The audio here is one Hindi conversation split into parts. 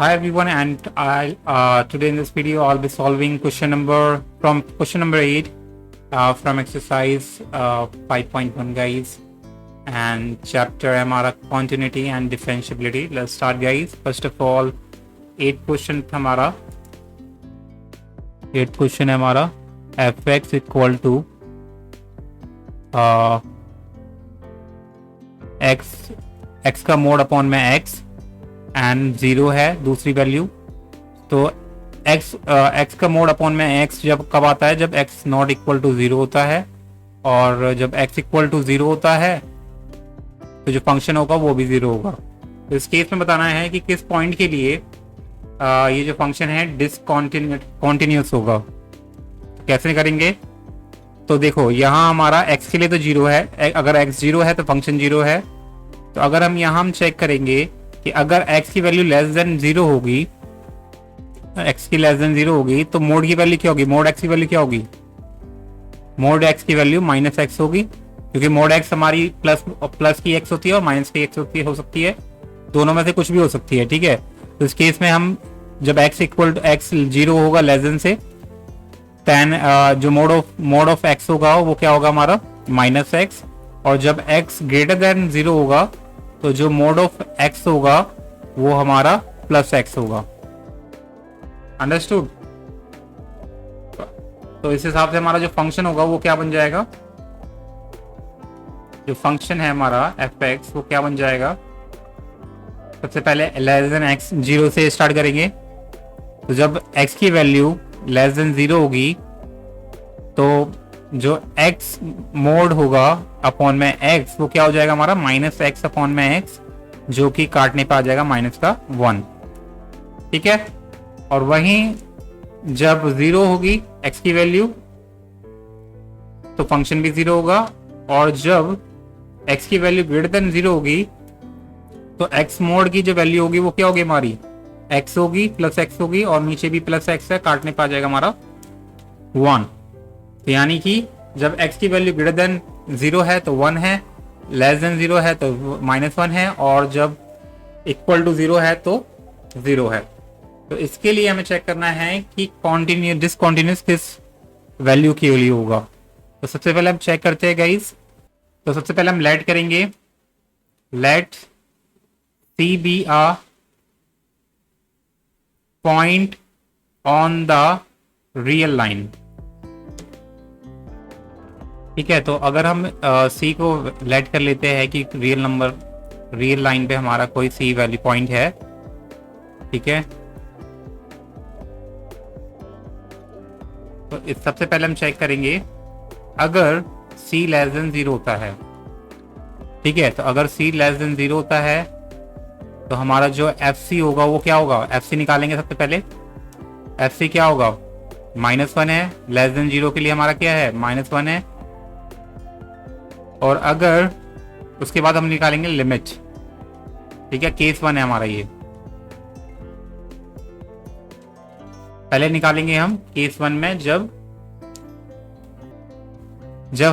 Hi everyone, and I today in this video I'll be solving question number 8 from exercise 5.1 guys, and chapter हमारा continuity and differentiability. Let's start guys. First of all, 8 question था हमारा. 8 question है हमारा fx equal to x का मोड अपॉन में x एंड 0 है दूसरी वैल्यू. तो x का मोड अपॉन में x जब कब आता है, जब x नॉट इक्वल टू 0 होता है, और जब x इक्वल टू 0 होता है तो जो फंक्शन होगा वो भी 0 होगा. तो इस केस में बताना है कि किस पॉइंट के लिए ये जो फंक्शन है डिसकॉन्टिन्यूस होगा. तो कैसे करेंगे? तो देखो यहाँ हमारा x के लिए तो 0 है, अगर x 0 है तो फंक्शन 0 है. तो अगर हम चेक करेंगे कि अगर x की वैल्यू लेस देन 0 होगी, x की लेस देन 0 होगी, तो मोड की वैल्यू क्या होगी? मोड x की वैल्यू क्या होगी? मोड x की वैल्यू माइनस x होगी, क्योंकि मोड x हमारी प्लस की x होती है और माइनस की x हो सकती है. दोनों में से कुछ भी हो सकती है, ठीक है. तो इस केस में हम जब x इक्वल टू x 0 होगा लेस देन से, देन जो मोड ऑफ x होगा वो क्या होगा हमारा? Minus x. और जब x ग्रेटर देन 0 होगा तो जो मोड ऑफ x होगा वो हमारा प्लस x होगा. अंडरस्टूड? तो इस हिसाब से हमारा जो फंक्शन होगा वो क्या बन जाएगा? जो फंक्शन है हमारा fx वो क्या बन जाएगा? सबसे पहले लेस देन x 0 से स्टार्ट करेंगे. तो जब x की वैल्यू लेस देन 0 होगी तो जो x मोड होगा अपॉन में x वो क्या हो जाएगा हमारा? माइनस x अपॉन में x, जो कि काटने पे आ जाएगा माइनस का 1. ठीक है. और वहीं जब 0 होगी x की वैल्यू तो फंक्शन भी 0 होगा, और जब x की वैल्यू ग्रेटर देन 0 होगी तो x मोड की जो वैल्यू होगी वो क्या होगी हमारी? x होगी, प्लस x होगी, और नीचे भी प्लस x है, काटने पे आ जाएगा हमारा 1. तो यानी कि जब x की वैल्यू ग्रेटर देन 0 है तो 1 है, लेस देन 0 है तो माइनस 1 है, और जब इक्वल टू 0 है तो 0 है. तो इसके लिए हमें चेक करना है कि डिसकॉन्टिन्यूस किस वैल्यू के लिए होगा. तो सबसे पहले हम चेक करते हैं गाइस. तो सबसे पहले हम लेट करेंगे. Let c be a point on the real line. ठीक है. तो अगर हम सी को लेट कर लेते हैं कि रियल लाइन पे हमारा कोई सी वैल्यू पॉइंट है, ठीक है. तो इस सबसे पहले हम चेक करेंगे अगर सी लेस देन 0 होता है. ठीक है. तो अगर सी लेस देन 0 होता है तो हमारा जो एफ सी होगा वो क्या होगा? एफ सी निकालेंगे सबसे पहले. एफ सी क्या होगा? -1 है. लेस देन 0 के लिए हमारा क्या है? -1 है. और अगर उसके बाद हम निकालेंगे लिमिट. ठीक है. केस 1 है हमारा ये. पहले निकालेंगे हम केस 1 में जब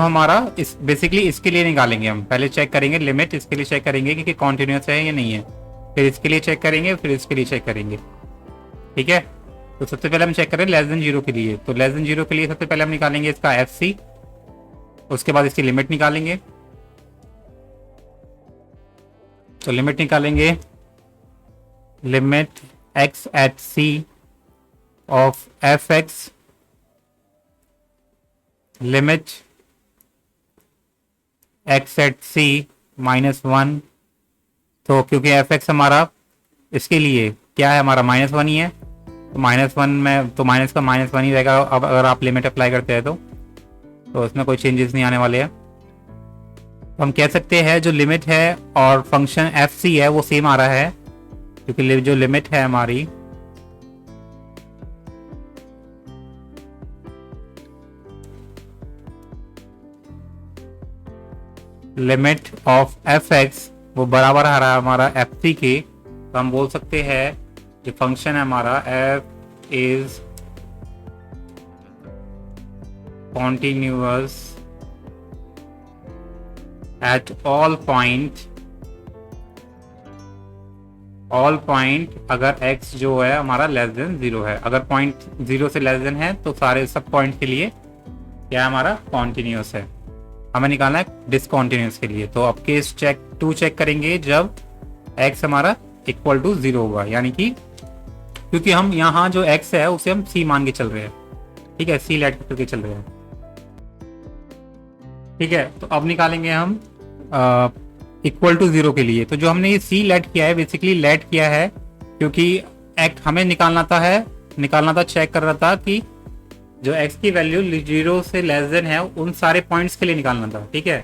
हमारा बेसिकली इसके लिए निकालेंगे. हम पहले चेक करेंगे लिमिट, इसके लिए चेक करेंगे कि कॉन्टिन्यूस है या नहीं है, फिर इसके लिए चेक करेंगे, फिर इसके लिए चेक करेंगे. ठीक है. तो सबसे पहले हम चेक करें लेस देन 0 के लिए. तो लेस देन 0 के लिए सबसे पहले हम निकालेंगे इसका एफ सी, उसके बाद इसकी लिमिट निकालेंगे. तो लिमिट निकालेंगे, limit x at c of f x, limit x at c -1. तो क्योंकि एफ एक्स हमारा इसके लिए क्या है? हमारा -1 ही है. तो -1 में तो माइनस का -1 ही रहेगा. अब अगर आप लिमिट अप्लाई करते हैं तो इसमें कोई चेंजेस नहीं आने वाले हैं. तो हम कह सकते हैं जो लिमिट है और फंक्शन एफ सी है वो सेम आ रहा है, क्योंकि जो लिमिट है हमारी लिमिट ऑफ एफ एक्स वो बराबर आ रहा है हमारा एफ सी के. तो हम बोल सकते हैं जो फंक्शन है हमारा F is continuous at all point all point अगर x जो है हमारा लेस देन 0 है, अगर पॉइंट 0 से लेस देन है तो सारे सब पॉइंट के लिए क्या हमारा कॉन्टिन्यूस है। हमें निकालना है डिसकॉन्टिन्यूस के लिए। तो अब केस टू चेक करेंगे जब x हमारा इक्वल टू 0 होगा, यानी कि क्योंकि हम यहाँ जो x है उसे हम c मान के चल रहे हैं, ठीक है, c लेट करके चल रहे हैं, ठीक है। तो अब निकालेंगे हम इक्वल टू 0 के लिए। तो जो हमने ये c लेट किया है, बेसिकली लेट किया है क्योंकि हमें निकालना था, चेक कर रहा था कि जो x की वैल्यू 0 से लेस देन है उन सारे पॉइंट्स के लिए निकालना था, ठीक है।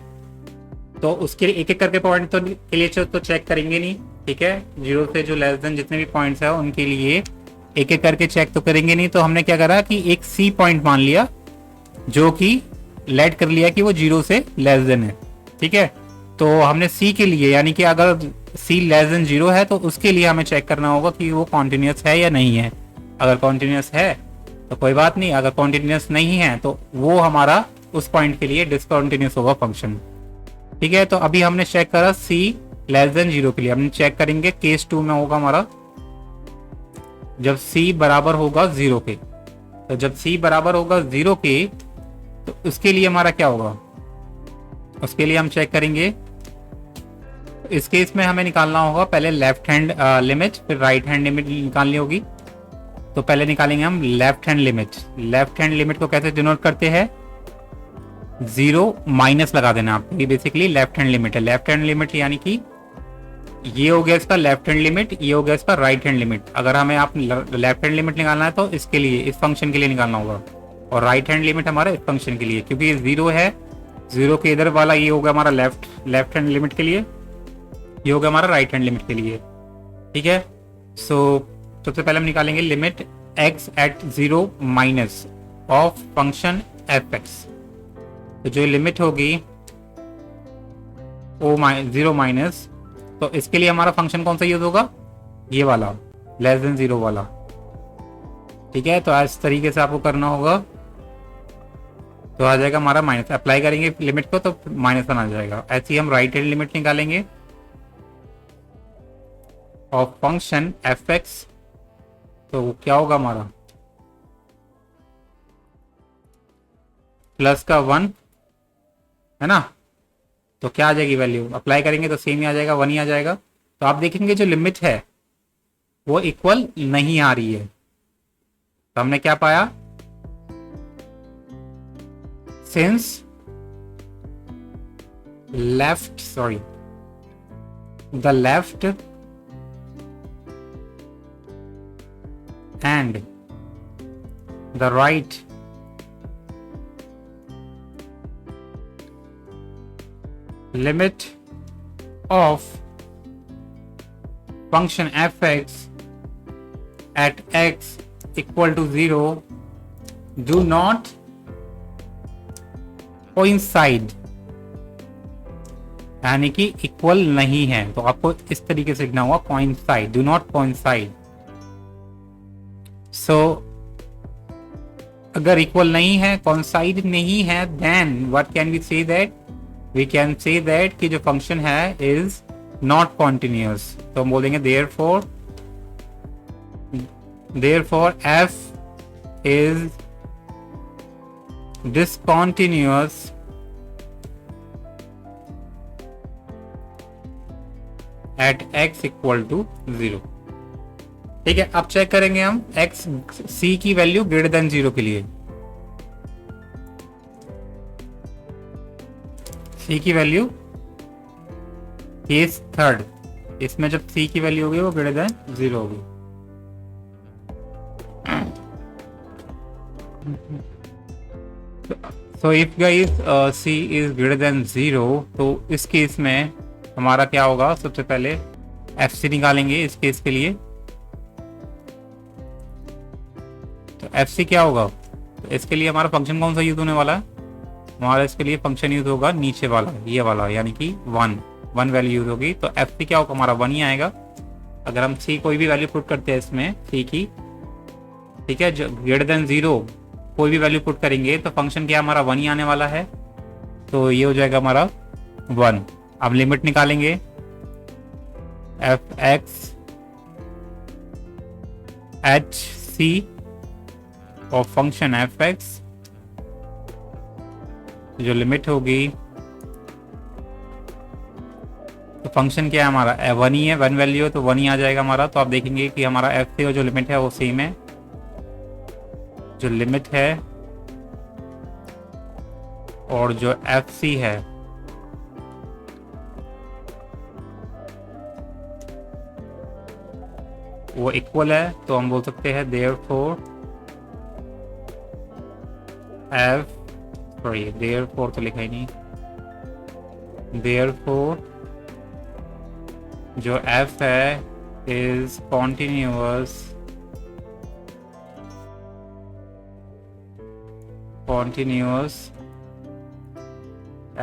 तो उसके लिए एक एक करके पॉइंट के लिए तो चेक करेंगे नहीं, ठीक है। 0 से जो लेस देन जितने भी पॉइंट्स है उनके लिए एक एक करके चेक तो करेंगे नहीं। तो हमने क्या करा कि एक c पॉइंट मान लिया जो कि लेट कर लिया कि वो 0 से लेस देन है, ठीक है। तो हमने c के लिए, यानी कि अगर c लेस देन 0 है तो उसके लिए हमें चेक करना होगा कि वो कॉन्टिन्यूस है या नहीं है। अगर कॉन्टिन्यूस है तो कोई बात नहीं, अगर कॉन्टिन्यूस नहीं है तो वो हमारा उस पॉइंट के लिए डिसकॉन्टिन्यूस होगा फंक्शन, ठीक है। तो अभी हमने चेक करा c लेस देन 0 के लिए, हमने चेक करेंगे केस 2 में होगा हमारा जब c बराबर होगा 0 के। तो जब c बराबर होगा 0 के तो उसके लिए हमारा क्या होगा, उसके लिए हम चेक करेंगे। इस केस में हमें निकालना होगा पहले लेफ्ट हैंड लिमिट, फिर राइट हैंड लिमिट निकालनी होगी। तो पहले निकालेंगे हम left hand limit. Left hand limit को कैसे डिनोट करते हैं, 0 माइनस लगा देना आपको, ये बेसिकली लेफ्ट हैंड लिमिट है। लेफ्ट हैंड लिमिट यानी कि ये हो गया इसका लेफ्ट हैंड लिमिट, ये हो गया इसका राइट हैंड लिमिट। अगर हमें आप लेफ्ट हैंड लिमिट निकालना है तो इसके लिए, इस फंक्शन के लिए निकालना होगा, और राइट हैंड लिमिट हमारा इस फंक्शन के लिए, क्योंकि ये 0 है, 0 के इधर वाला ये होगा हमारा लेफ्ट हैंड लिमिट के लिए, ये होगा हमारा राइट हैंड लिमिट के लिए, ठीक है। सो सबसे पहले हम निकालेंगे limit x at 0 minus of function fx। तो जो लिमिट होगी o 0 माइनस, तो इसके लिए हमारा फंक्शन कौन सा यूज होगा, ये वाला लेस देन 0 वाला, ठीक है। तो इस तरीके से आपको करना होगा, तो आ जाएगा हमारा माइनस, अप्लाई करेंगे लिमिट को तो माइनस आ जाएगा। ऐसे ही हम राइट हैंड लिमिट निकालेंगे ऑफ फंक्शन fx। तो क्या होगा हमारा प्लस का 1 है ना, तो क्या आ जाएगी वैल्यू, अप्लाई करेंगे तो सेम ही आ जाएगा, 1 ही आ जाएगा। तो आप देखेंगे जो लिमिट है वो इक्वल नहीं आ रही है। तो हमने क्या पाया, since the left and the right limit of function fx at x equal to 0 do not coincide, यानी कि इक्वल नहीं है। तो आपको इस तरीके से लिखना होगा coincide, do not coincide। सो अगर इक्वल नहीं है, कॉन्साइड नहीं है, then what can we say that, we can say that कि जो फंक्शन है इज नॉट कॉन्टिन्यूस। तो हम बोलेंगे therefore f is discontinuous at x equal to 0, ठीक है। अब चेक करेंगे हम x c की वैल्यू ग्रेटर देन 0 के लिए। c की वैल्यू केस थर्ड, इसमें जब c की वैल्यू होगी वो ग्रेटर देन 0 होगी। So if guys c is greater than 0, तो इस केस में हमारा क्या होगा, सबसे पहले fc निकालेंगे इस केस के लिए। तो fc क्या होगा, तो इसके लिए हमारा फंक्शन कौन सा यूज होने वाला है, हमारा इसके लिए फंक्शन यूज होगा नीचे वाला, ये वाला, यानी कि 1 वैल्यू यूज होगी। तो fc क्या होगा हमारा 1 ही आएगा। अगर हम c कोई भी वैल्यू पुट करते हैं इसमें c की, ठीक है, जो ग्रेटर देन 0 कोई भी वैल्यू पुट करेंगे तो फंक्शन क्या हमारा 1 ही आने वाला है। तो ये हो जाएगा हमारा 1। अब लिमिट निकालेंगे fx h c of function f x, जो लिमिट होगी, तो फंक्शन क्या है हमारा, 1 ही है, 1 वैल्यू है तो 1 ही आ जाएगा हमारा। तो आप देखेंगे कि हमारा एफ सी और जो लिमिट है वो सेम है। जो लिमिट है और जो एफ सी है वो इक्वल है, तो हम बोल सकते हैं देयरफॉर एफ, सॉरी देयरफॉर तो लिखा ही नहीं, देयरफॉर जो एफ है is continuous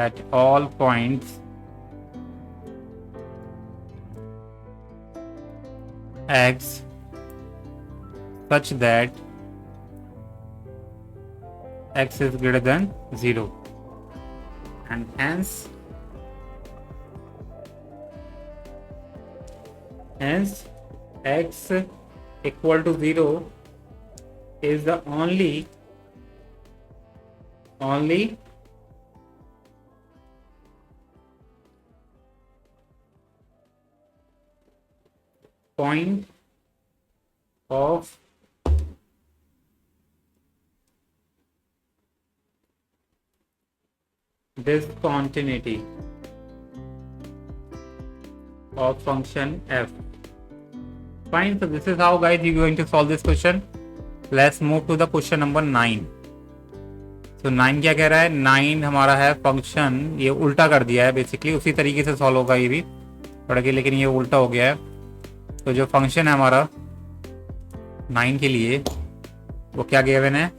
at all points x such that x is greater than 0, and hence x equal to 0 is the only point of discontinuity of function f. Fine, so this is how guys you going to solve this question. Let's move to the question number 9. तो 9 क्या कह रहा है, 9 हमारा है फंक्शन, ये उल्टा कर दिया है बेसिकली, उसी तरीके से सॉल्व होगा ये भी पढ़ के, लेकिन ये उल्टा हो गया है। तो जो फंक्शन है हमारा 9 के लिए वो क्या गिवन है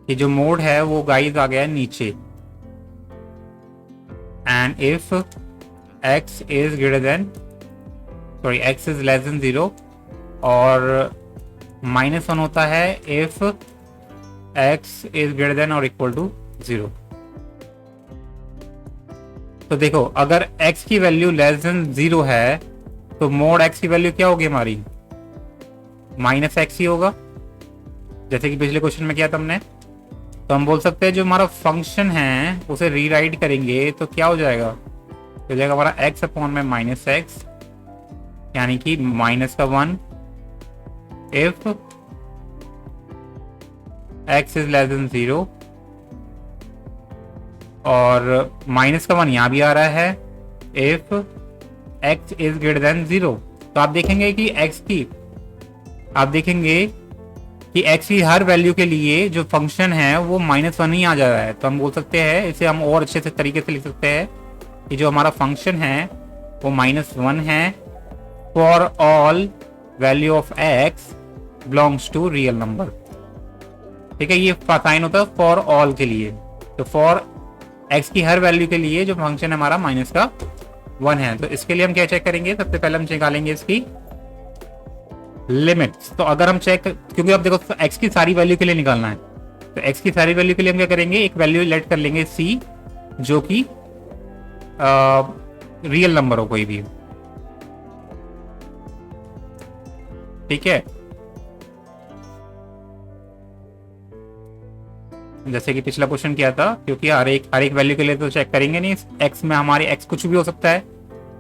कि जो मोड है वो गाइस आ गया है नीचे, and if x is greater than, sorry x is less than 0, और -1 होता है if x is greater than और इक्वल टू 0। तो देखो अगर x की वैल्यू लेस देन 0 है तो मोड x की वैल्यू क्या होगी हमारी, -x ही होगा, जैसे कि पिछले क्वेश्चन में किया था हमने। तो हम बोल सकते हैं जो हमारा फंक्शन है उसे रीराइट करेंगे तो क्या हो जाएगा, हो जाएगा हमारा x अपॉन में -x, यानी कि -1 if x is less than 0, और -1 यहां भी आ रहा है if x is greater than 0। तो आप देखेंगे कि x की हर वैल्यू के लिए जो फंक्शन है वो -1 ही आ जा रहा है। तो हम बोल सकते हैं, इसे हम और अच्छे से तरीके से लिख सकते हैं कि जो हमारा फंक्शन है वो -1 है for all value of x belongs to real number. ठीक है, ये साइन होता है फॉर ऑल के लिए। तो फॉर x की हर वैल्यू के लिए जो फंक्शन है हमारा -1 है। तो इसके लिए हम क्या चेक करेंगे, सबसे पहले हम निकालेंगे इसकी लिमिट्स। तो अगर हम चेक, क्योंकि अब देखो x की सारी वैल्यू के लिए निकालना है, तो x की सारी वैल्यू के लिए हम क्या करेंगे, एक वैल्यू लेट कर लेंगे c, जो कि रियल नंबर हो कोई भी। ठीक है, जैसे कि पिछला क्वेश्चन किया था, क्योंकि हर एक वैल्यू के लिए तो चेक करेंगे नहीं, x में हमारे x कुछ भी हो सकता है,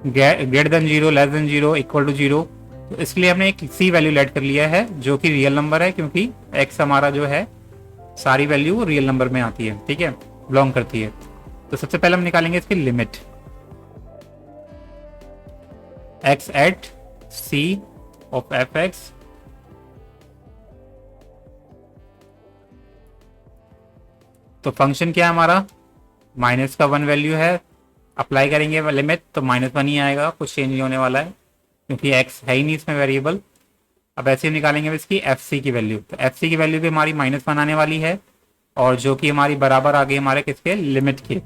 greater than 0, less than 0, equal to 0। तो इसलिए हमने एक c वैल्यू लेट कर लिया है जो कि रियल नंबर है, क्योंकि x हमारा जो है सारी वैल्यू रियल नंबर में आती है। ठीक है, बिलोंग करती है। तो सबसे पहले हम निकालेंगे इसकी limit x at c of f(x). तो फंक्शन क्या है हमारा, -1 वैल्यू है, अप्लाई करेंगे लिमिट तो -1 ही आएगा, कुछ चेंज नहीं होने वाला है क्योंकि x है ही नहीं इसमें वेरिएबल। अब ऐसे हम निकालेंगे इसकी fc की वैल्यू। तो fc की वैल्यू भी हमारी -1 आने वाली है, और जो कि हमारी बराबर आ गई हमारे किसके, लिमिट के,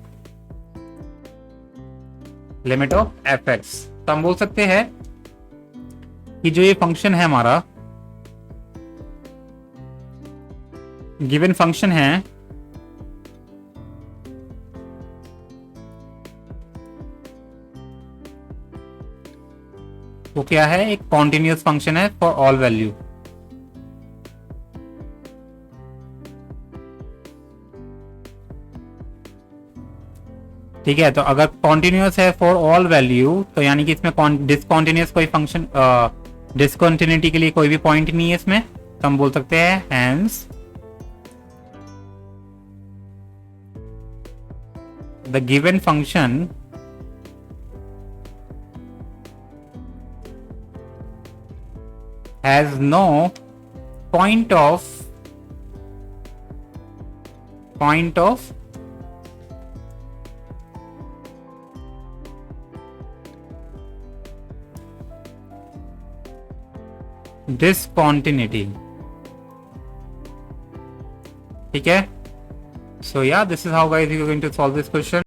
लिमिट ऑफ f(x). तो हम बोल सकते हैं कि जो ये फंक्शन है हमारा, गिवन फंक्शन है, वो क्या है, एक कॉन्टिन्यूस फंक्शन है फॉर ऑल वैल्यू। ठीक है, तो अगर कॉन्टिन्यूस है फॉर ऑल वैल्यू तो यानी कि इसमें डिसकॉन्टिन्यूस कोई फंक्शन, डिसकॉन्टिन्यूटी के लिए कोई भी पॉइंट नहीं है इसमें, तो हम बोल सकते हैं hence the given function has no point of discontinuity। ठीक है, so yeah this is how guys you are going to solve this question.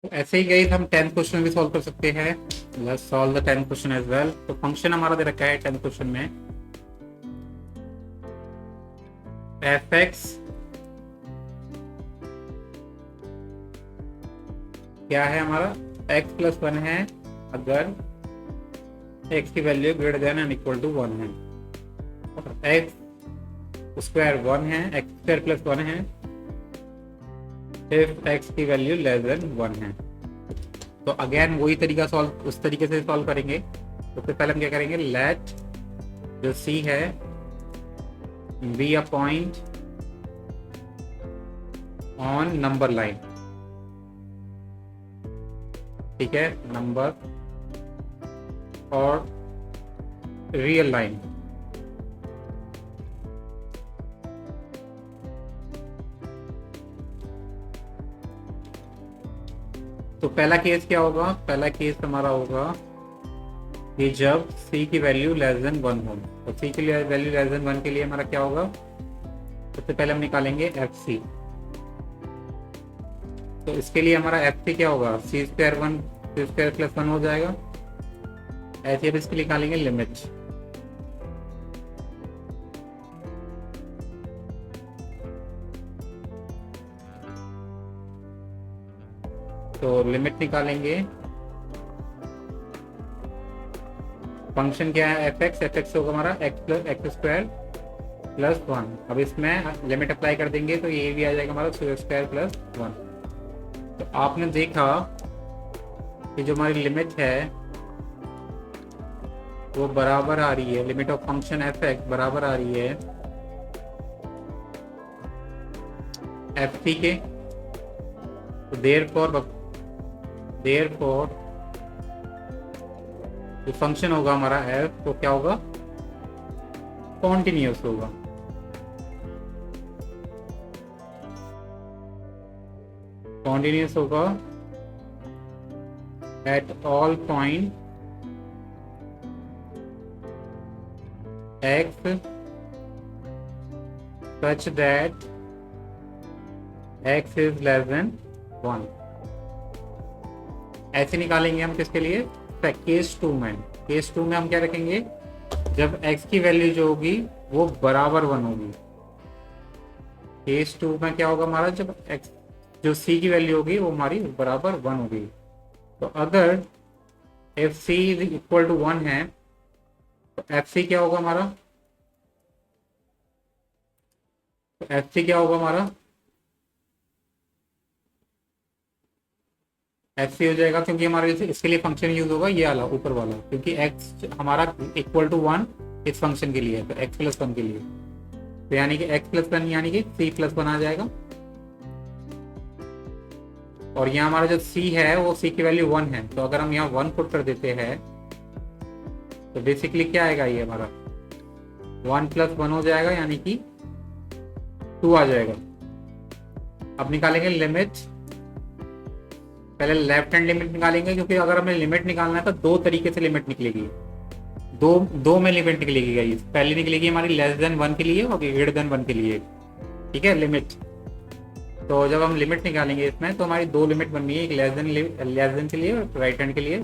ऐसे ही गाइस हम 10th क्वेश्चन भी सॉल्व कर सकते हैं। Let's solve the 10th question as well. तो फंक्शन हमारा दे रखा है 10th क्वेश्चन में fx क्या है हमारा, x प्लस 1 है अगर x की value greater than and equal to 1 है, x स्क्वायर 1 है, x स्क्वायर प्लस 1 है इफ x की वैल्यू लेस देन 1 है। तो अगेन वही तरीका सॉल्व, उस तरीके से सॉल्व करेंगे। तो फिर पहले हम क्या करेंगे, लेट जो c है B a point on number line. ठीक है, नंबर और रियल लाइन। तो पहला केस क्या होगा, पहला केस हमारा होगा कि जब c की वैल्यू लेस देन 1 हो। तो c की वैल्यू लेस देन 1 के लिए हमारा क्या होगा, सबसे पहले हम निकालेंगे fc। तो इसके लिए हमारा fc क्या होगा, c स्क्वायर प्लस 1 हो जाएगा। ऐसे अब इसके निकालेंगे लिमिट। तो लिमिट निकालेंगे, फंक्शन क्या है fx होगा हमारा x स्क्वायर प्लस 1। अब इसमें लिमिट अप्लाई कर देंगे तो ये भी आ जाएगा हमारा स्क्वायर प्लस 1। तो आपने देखा कि जो हमारी लिमिट है वो बराबर आ रही है, लिमिट ऑफ फंक्शन fx बराबर आ रही है ft के। तो देयरफॉर जो फंक्शन होगा हमारा f तो क्या होगा, कॉन्टिन्यूस होगा। कॉन्टिन्यूस होगा at all point x such that x is less than 1। ऐसे निकालेंगे हम किसके लिए, केस 2 में। केस 2 में हम क्या रखेंगे, जब x की वैल्यू जो होगी वो बराबर 1 होगी। केस 2 में क्या होगा हमारा, जब x जो c की वैल्यू होगी वो हमारी बराबर 1 होगी। तो अगर if c is equal to 1 है तो fc क्या होगा हमारा, तो fc क्या होगा हमारा, fc हो जाएगा, क्योंकि हमारे इसके लिए फंक्शन यूज होगा ये वाला ऊपर वाला, क्योंकि x हमारा इक्वल टू 1 इस फंक्शन के लिए है, तो x प्लस 1 के लिए, तो यानी कि x प्लस 1 यानी कि c प्लस 1 आ जाएगा। और यहाँ हमारा जो c है वो c की वैल्यू 1 है, तो अगर हम यहाँ 1 पुट कर देते हैं तो बेसिकली क्या आएगा, ये हमारा 1 प्लस 1 हो जाएगा, यानी कि 2 आ जाएगा। अब निकालेंगे लिमिट, पहले लेफ्ट हैंड लिमिट निकालेंगे, क्योंकि अगर हमें लिमिट निकालना है तो दो तरीके से लिमिट निकलेगी, दो में लिमिट निकलेगी गाइस। पहले निकलेगी हमारी लेस देन 1 के लिए और ग्रेटर देन 1 के लिए। ठीक है, लिमिट। तो जब हम लिमिट निकालेंगे इसमें तो हमारी दो लिमिट बन रही है, एक लेस देन के लिए, राइट हैंड के लिए,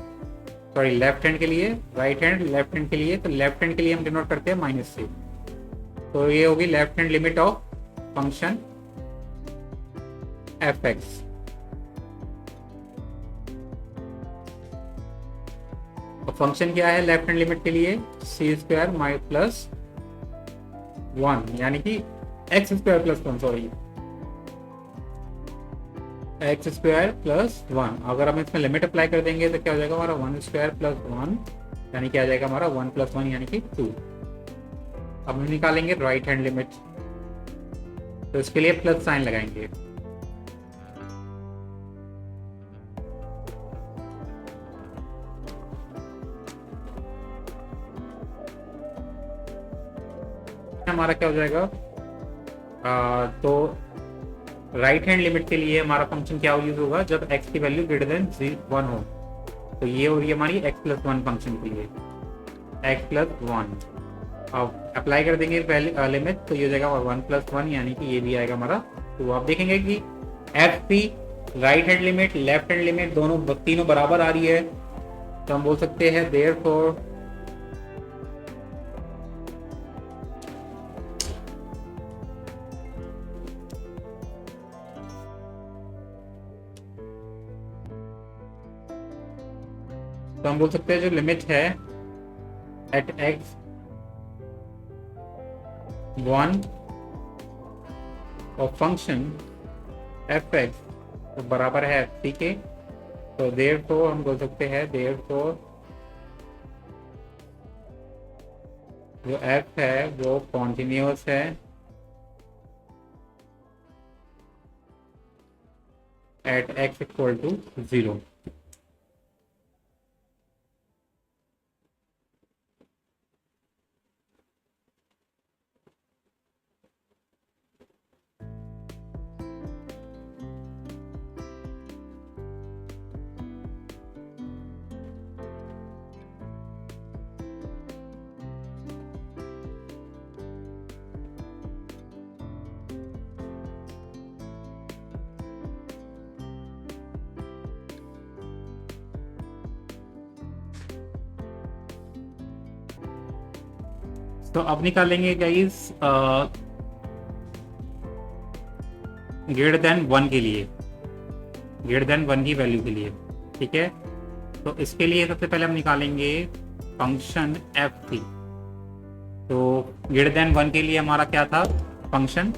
सॉरी लेफ्ट हैंड के लिए, राइट हैंड लेफ्ट हैंड के लिए। तो लेफ्ट हैंड के लिए हम डिनोट करते हैं माइनस से, तो ये होगी left hand limit of function fx। और फंक्शन क्या है लेफ्ट हैंड लिमिट के लिए, सी स्क्वायर माई प्लस 1 यानी कि x square plus 1, sorry x square plus 1। अगर हम इसमें लिमिट अप्लाई कर देंगे तो क्या हो जाएगा हमारा 1 स्क्वायर प्लस 1 यानी क्या आ जाएगा हमारा 1 प्लस 1 यानी कि 2। अब हम निकालेंगे राइट हैंड लिमिट, तो इसके लिए प्लस साइन लगाएंगे। हमारा क्या हो जाएगा, तो राइट हैंड लिमिट के लिए हमारा फंक्शन क्या यूज होगा जब x की वैल्यू ग्रेटर देन 1 हो, तो ये हो रही है हमारी x प्लस 1 फंक्शन के लिए, x प्लस 1। अब अप्लाई कर देंगे लिमिट, तो ये हो जाएगा 1 प्लस 1 यानी कि ये भी आएगा हमारा। तो आप देखेंगे कि F P right hand limit left hand limit दोनों तीनों बराबर आ रही है, तो हम बोल सकते हैं देयरफॉर तो हम बोल सकते हैं जो लिमिट है एट x 1 और फंक्शन एफ एक्स तो बराबर है एफ सी के, तो देयरफॉर हम बोल सकते हैं देयरफॉर जो f है वो कॉन्टिन्यूअस है एट x इक्वल टू 0। तो अब निकालेंगे गाइस ग्रेटर देन 1 के लिए, ग्रेटर देन 1 की वैल्यू के लिए, ठीक है। तो इसके लिए सबसे पहले हम निकालेंगे फंक्शन एफ सी। तो ग्रेटर देन 1 के लिए हमारा क्या था फंक्शन,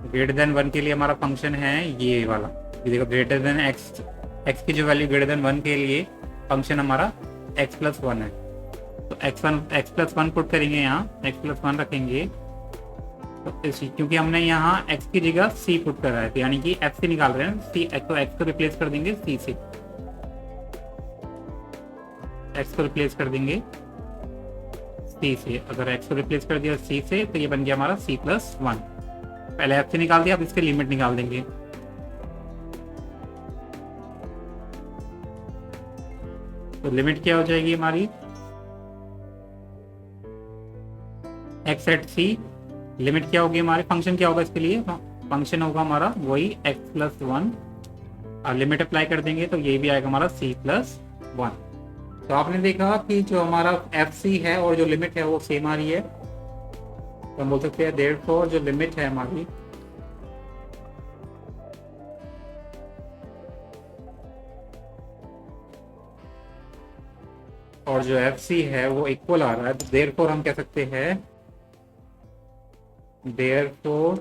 ग्रेटर देन 1 के लिए हमारा फंक्शन है ये वाला, ये देखो ग्रेटर देन एक्स की जो वैल्यू ग्रेटर देन 1 के लिए फंक्शन हमारा x प्लस 1 है। तो x प्लस 1 पुट करेंगे, यहाँ x प्लस 1 रखेंगे, तो क्योंकि हमने यहाँ x की जगह c पुट करा है, तो यानी कि f से निकाल रहे हैं c, तो x को रिप्लेस कर देंगे c से, x को रिप्लेस कर देंगे c से। अगर x को रिप्लेस कर दिया c से तो ये बन गया हमारा c प्लस 1। पहले f से निकाल दिया, अब इसके लिमिट निकाल देंगे। तो लिमिट क्या हो जाएगी हमारी x एट c, लिमिट क्या होगी हमारे फंक्शन क्या होगा इसके लिए, फंक्शन होगा हमारा वही x प्लस 1, और लिमिट अप्लाई कर देंगे तो ये भी आएगा हमारा c प्लस 1। तो आपने देखा कि जो हमारा एफ सी है और जो लिमिट है वो सेम आ रही है, तो हम बोल सकते हैं देयरफॉर जो लिमिट है हमारी और जो एफ सी है वो इक्वल आ रहा है, तो देयरफॉर हम कह सकते हैं देयरफॉर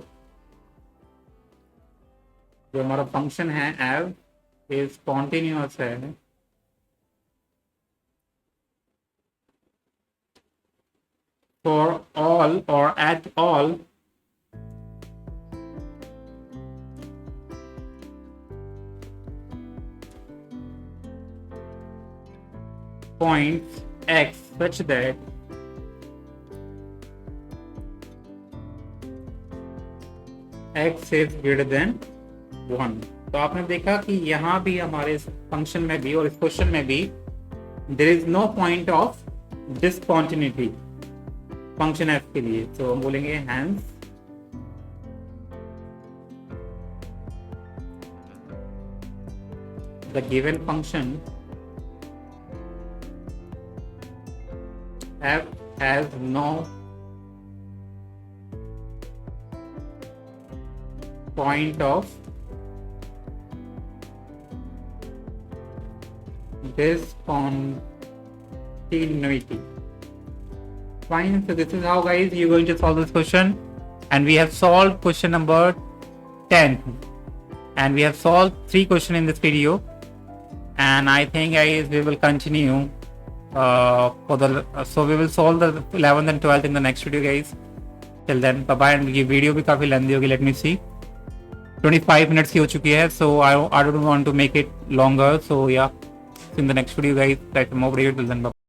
जो हमारा फंक्शन है एफ इज कॉन्टिन्यूअस है for all or at all points x such that x is greater than 1। तो आपने देखा कि यहाँ भी हमारे फंक्शन में भी और इस क्वेश्चन में भी there is no point of discontinuity function f के लिए, तो हम बोलेंगे hence the given function f has no point of discontinuity continuity. Fine, so this is how guys you're going to solve this question, and we have solved question number 10, and we have solved 3 questions in this video, and I think guys we will continue so we will solve the 11th and 12th in the next video guys. Till then bye bye, and ये वीडियो भी काफी लेंदी होगी. लेट मी सी 25 मिनट्स की हो चुकी है, so I don't want to make it longer, so yeah, in the next video guys, like more video. Till then bye.